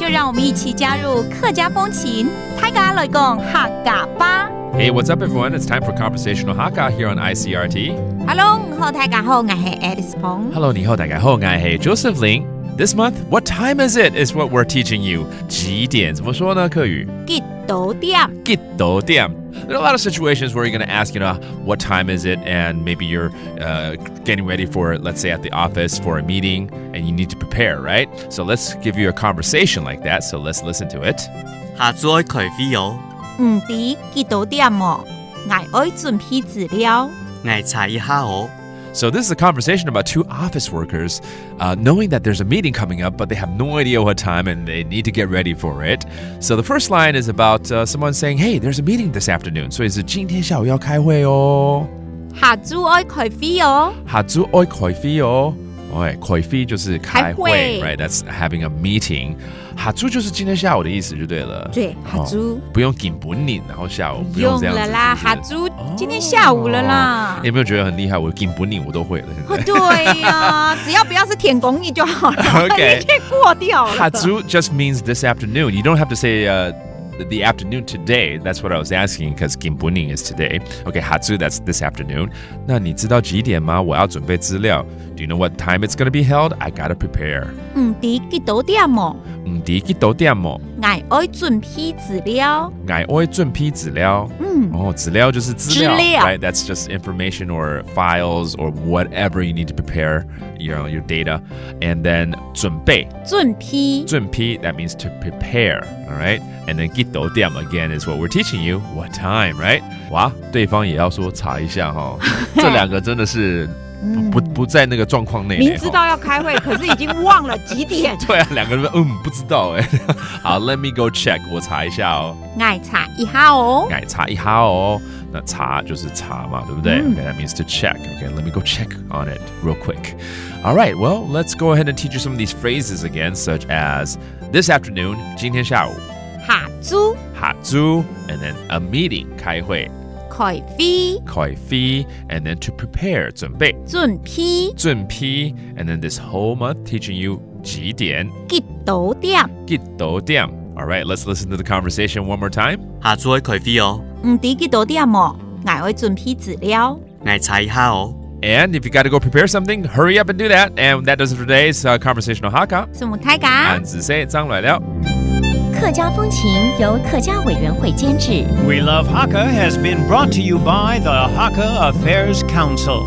就让我们一起加入客家风情，大家来讲客家吧。Hey, what's up, everyone? It's time for Conversational Hakka here on Icrt. Hello， 你好，大家好，我是 Alice Pong。 Hello, 你好，大家好，我是 Joseph Ling.This month, what time is it? Is what we're teaching you. 几点怎么说呢？客语几多点？几多点？ There are a lot of situations where you're going to ask, what time is it? And maybe you're getting ready for, let's say, at the office for a meeting, and you need to prepare, right? So let's give you a conversation like that. So let's listen to it. 下晝開飛哦，唔知幾多點哦？我要準備資料。我查一下哦。So this is a conversation about two office workers knowing that there's a meeting coming up, but they have no idea what time and they need to get ready for it. So the first line is about someone saying, hey, there's a meeting this afternoon. 所以是今天下午要开会哦。下晝要開飛哦。下晝要開飛哦。開飛就是開會 right? That's having a meeting. 下晝就是今天下午的意思就对了。对，下晝不用緊本年，然後下午不用這樣子。用了啦，下晝今天下午了啦。你有沒有覺得很厲害？我緊本年我都會了。現在對呀，只要不要是填公益就好了。Okay. 你可以過掉了。下晝 just means this afternoon. You don't have to say the afternoon today. That's what I was asking because 緊本年 is today. Okay, 下晝 that's this afternoon. 那你知道幾點嗎？我要準備資料。Do you know what time it's going to be held? I gotta prepare. 唔知幾多點哦？唔知幾多點哦？我要準備資料。我要準備資料。資料就是資料。Right? That's just information or files or whatever you need to prepare your data. And then 準備。準備 that means to prepare. All right? And then 幾多點 again is what we're teaching you. What time, right? 哇，對方也要說查一下哈。這兩個真的是不在那個狀況內。明知道要開會，可是已經忘了幾點。對啊，兩個人不知道哎。好 ，Let me go check， 我查一下哦。我查一下哦。我查一下哦。那查就是查嘛，對不對？Okay, that means to check. Okay, let me go check on it real quick. All right, well, let's go ahead and teach you some of these phrases again, such as this afternoon, 今天下午。下晝。下晝 and then a meeting, 開會。開飛 and then to prepare 準備 and then this whole month teaching you 幾點 幾多點 All right, let's listen to the conversation one more time. 下晝開飛哦，唔知幾多點哦？我要準備資料。我查一下哦。And if you got to go prepare something, hurry up and do that. And that does it for today's Conversational Hakka. 什麼開講？俺只說張來了。客家風情由客家委員會監製。 We Love Hakka has been brought to you by the Hakka Affairs Council.